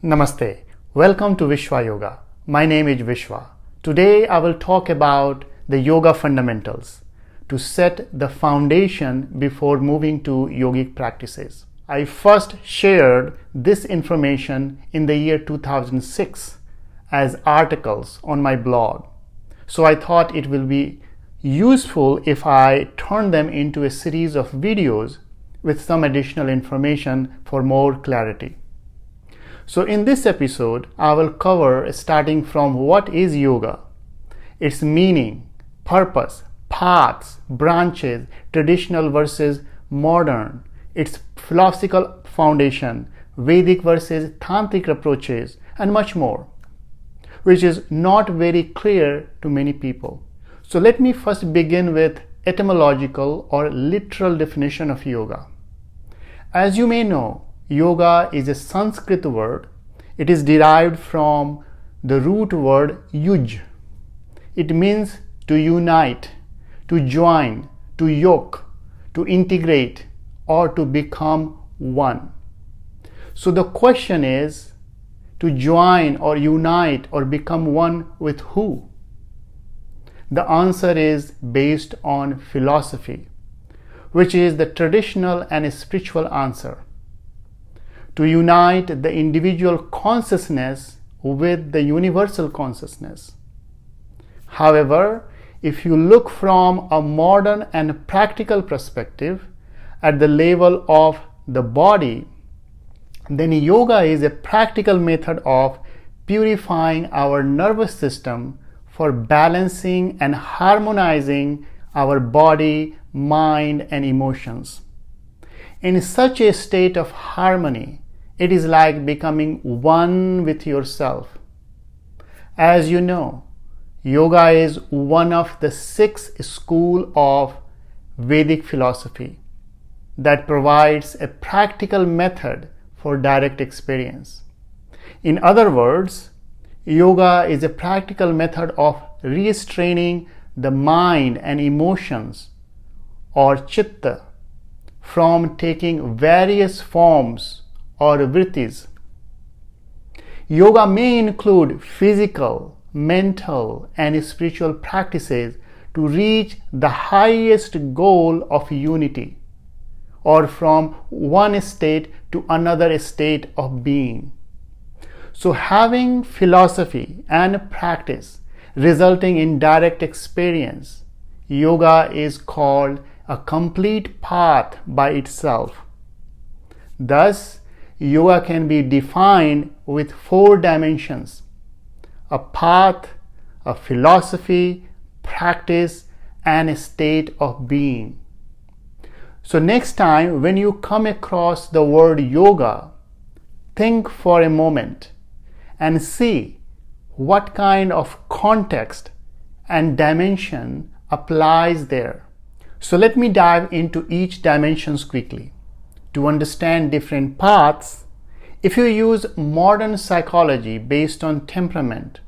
Namaste. Welcome to Vishwa Yoga. My name is Vishwa. Today I will talk about the yoga fundamentals to set the foundation before moving to yogic practices. I first shared this information in the year 2006 as articles on my blog. So I thought it will be useful if I turn them into a series of videos with some additional information for more clarity. So in this episode, I will cover starting from what is yoga, its meaning, purpose, paths, branches, traditional versus modern, its philosophical foundation, Vedic versus Tantric approaches, and much more, which is not very clear to many people. So let me first begin with etymological or literal definition of yoga. As you may know, yoga is a Sanskrit word. It is derived from the root word yuj. It means to unite, to join, to yoke, to integrate, or to become one. So the question is, to join or unite or become one with who? The answer is based on philosophy, which is the traditional and spiritual answer. To unite the individual consciousness with the universal consciousness. However, if you look from a modern and practical perspective at the level of the body, then yoga is a practical method of purifying our nervous system for balancing and harmonizing our body, mind, and emotions. In such a state of harmony, it is like becoming one with yourself. As you know, yoga is one of the 6 schools of Vedic philosophy that provides a practical method for direct experience. In other words, yoga is a practical method of restraining the mind and emotions or chitta from taking various forms or vrittis. Yoga may include physical, mental, and spiritual practices to reach the highest goal of unity, or from one state to another state of being. So having philosophy and practice resulting in direct experience, yoga is called a complete path by itself. Thus, yoga can be defined with 4 dimensions: a path, a philosophy, practice, and a state of being. So next time when you come across the word yoga, think for a moment and see what kind of context and dimension applies there. So let me dive into each dimensions quickly. To understand different paths, if you use modern psychology based on temperament,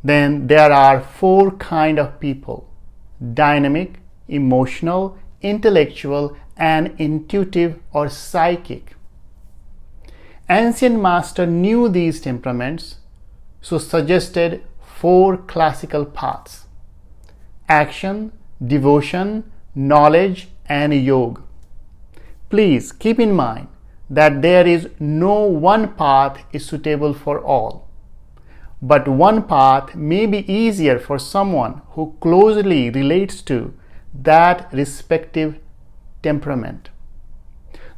then there are 4 kinds of people: dynamic, emotional, intellectual, and intuitive or psychic. Ancient master knew these temperaments, so suggested 4 classical paths: action, devotion, knowledge, and yoga. Please keep in mind that there is no one path is suitable for all, but one path may be easier for someone who closely relates to that respective temperament.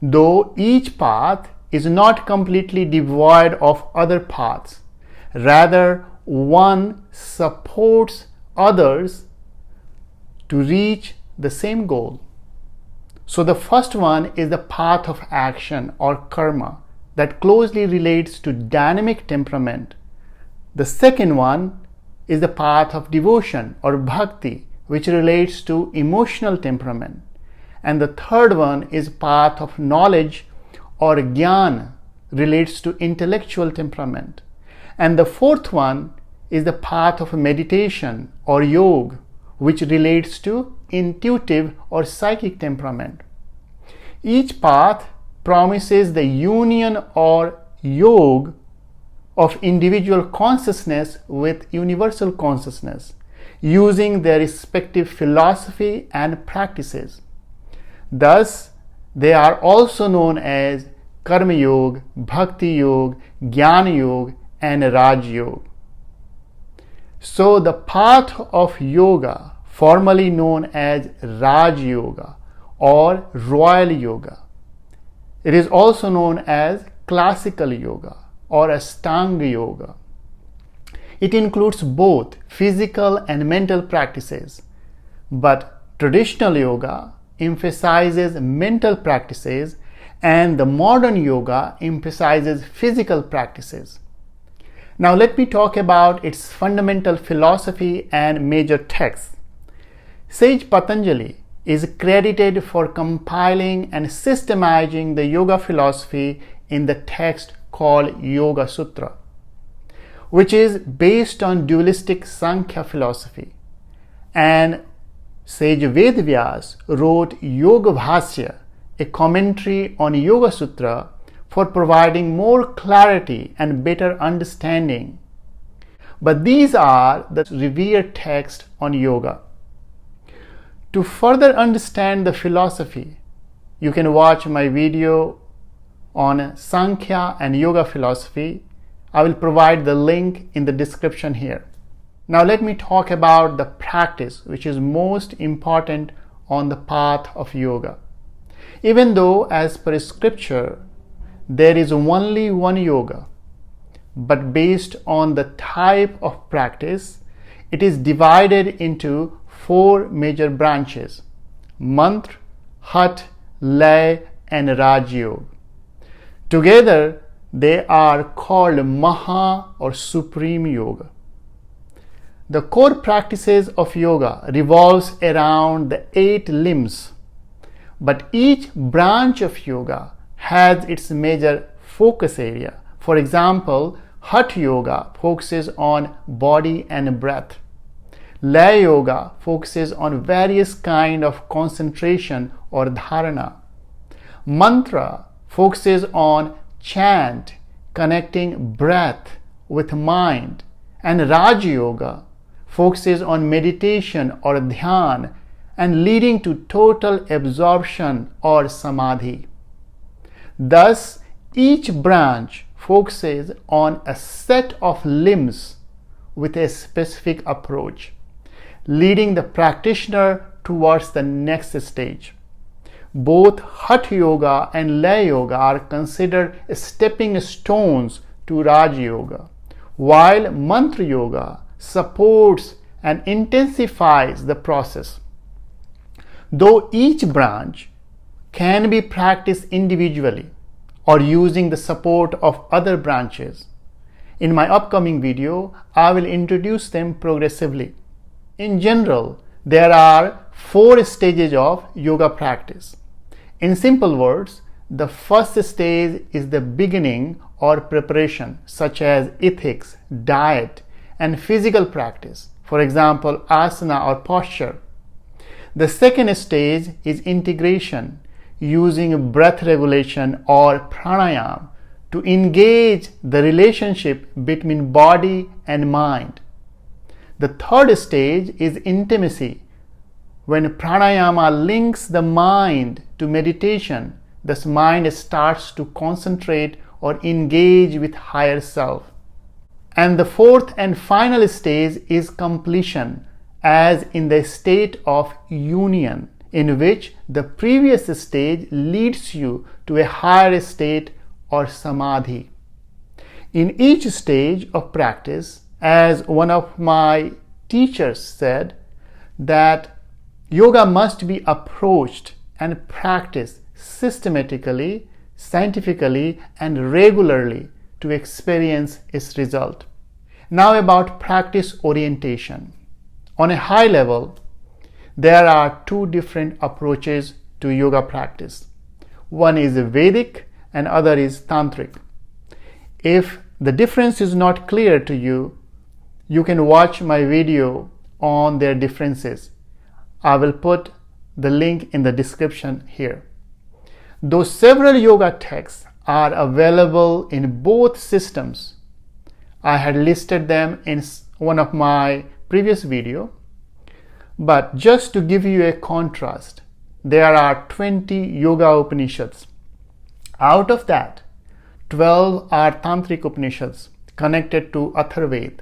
Though each path is not completely devoid of other paths, rather one supports others to reach the same goal. So the first one is the path of action or karma that closely relates to dynamic temperament. The second one is the path of devotion or bhakti, which relates to emotional temperament. And the third one is path of knowledge or jnana, relates to intellectual temperament. And the fourth one is the path of meditation or yoga, which relates to intuitive or psychic temperament. Each path promises the union or yoga of individual consciousness with universal consciousness, using their respective philosophy and practices. Thus, they are also known as Karma Yoga, Bhakti Yoga, Jnana Yoga, and Raj Yoga. So, the path of yoga, formerly known as Raj Yoga or Royal Yoga, it is also known as Classical Yoga or Ashtanga Yoga. It includes both physical and mental practices, but traditional yoga emphasizes mental practices and the modern yoga emphasizes physical practices. Now let me talk about its fundamental philosophy and major texts. Sage Patanjali is credited for compiling and systematizing the yoga philosophy in the text called Yoga Sutra, which is based on dualistic Samkhya philosophy. And Sage Vedvyas wrote Yoga Bhasya, a commentary on Yoga Sutra, for providing more clarity and better understanding. But these are the revered texts on yoga. To further understand the philosophy, you can watch my video on Samkhya and yoga philosophy. I will provide the link in the description here. Now let me talk about the practice which is most important on the path of yoga. Even though as per scripture there is only one yoga, but based on the type of practice, it is divided into 4 major branches: mantra, hat, lay, and Raj Yoga. Together, they are called Maha or Supreme Yoga. The core practices of yoga revolves around the 8 limbs, but each branch of yoga has its major focus area. For example, Hatha Yoga focuses on body and breath. Lay Yoga focuses on various kinds of concentration or dharana. Mantra focuses on chant, connecting breath with mind. And Raj Yoga focuses on meditation or dhyan and leading to total absorption or samadhi. Thus, each branch focuses on a set of limbs with a specific approach, leading the practitioner towards the next stage. Both Hatha Yoga and Lay Yoga are considered stepping stones to Raj Yoga, while Mantra Yoga supports and intensifies the process. Though each branch can be practiced individually or using the support of other branches, in my upcoming video, I will introduce them progressively. In general, there are 4 stages of yoga practice. In simple words, the first stage is the beginning or preparation, such as ethics, diet, and physical practice, for example, asana or posture. The second stage is integration, using breath regulation or pranayama to engage the relationship between body and mind. The third stage is intimacy, when pranayama links the mind to meditation, thus mind starts to concentrate or engage with higher self. And the fourth and final stage is completion, as in the state of union, in which the previous stage leads you to a higher state or samadhi. In each stage of practice, as one of my teachers said, that yoga must be approached and practiced systematically, scientifically, and regularly to experience its result. Now about practice orientation. On a high level, there are 2 different approaches to yoga practice. One is Vedic and other is Tantric. If the difference is not clear to you, you can watch my video on their differences. I will put the link in the description here. Though several yoga texts are available in both systems. I had listed them in one of my previous videos, but just to give you a contrast, there are 20 Yoga Upanishads. Out of that, 12 are Tantric Upanishads connected to Atharvaveda,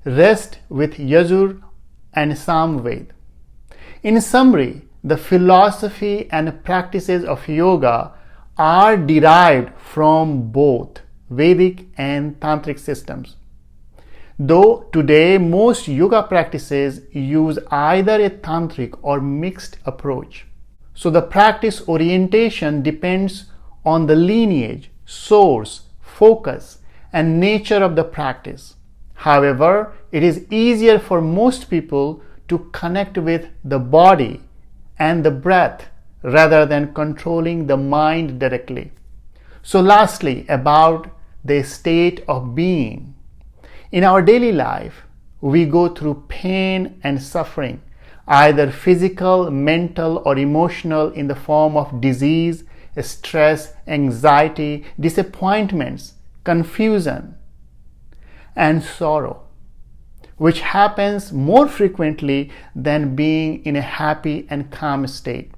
rest with Yajur and Samveda. In summary, the philosophy and practices of yoga are derived from both Vedic and Tantric systems. Though today most yoga practices use either a Tantric or mixed approach. So the practice orientation depends on the lineage, source, focus, and nature of the practice. However, it is easier for most people to connect with the body and the breath rather than controlling the mind directly. So lastly, about the state of being. In our daily life, we go through pain and suffering, either physical, mental, or emotional, in the form of disease, stress, anxiety, disappointments, confusion, and sorrow, which happens more frequently than being in a happy and calm state.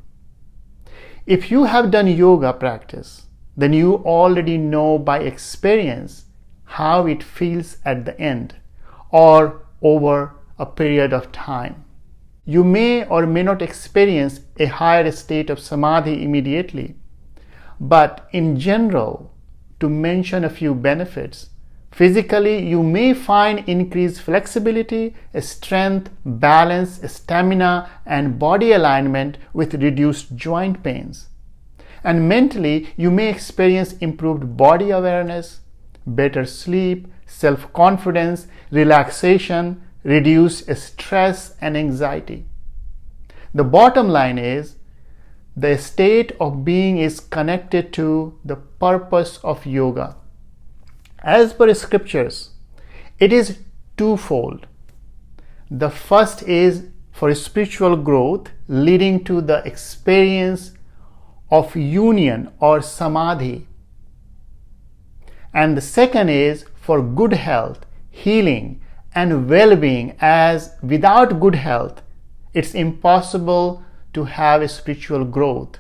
If you have done yoga practice, then you already know by experience how it feels at the end or over a period of time. You may or may not experience a higher state of samadhi immediately, but in general, to mention a few benefits, physically you may find increased flexibility, strength, balance, stamina, and body alignment with reduced joint pains. And mentally, you may experience improved body awareness, better sleep, self-confidence, relaxation, reduced stress and anxiety. The bottom line is, the state of being is connected to the purpose of yoga. As per scriptures, it is twofold. The first is for spiritual growth, leading to the experience of union or samadhi. And the second is for good health, healing, and well-being, as without good health, it's impossible to have a spiritual growth.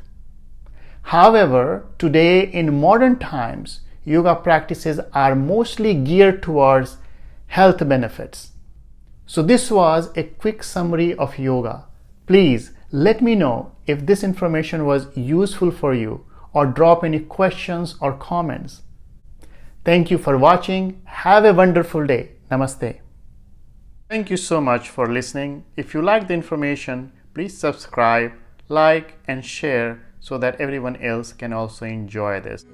However, today in modern times, yoga practices are mostly geared towards health benefits. So this was a quick summary of yoga. Please let me know if this information was useful for you, or drop any questions or comments. Thank you for watching. Have a wonderful day. Namaste. Thank you so much for listening. If you like the information, please subscribe, like, and share so that everyone else can also enjoy this.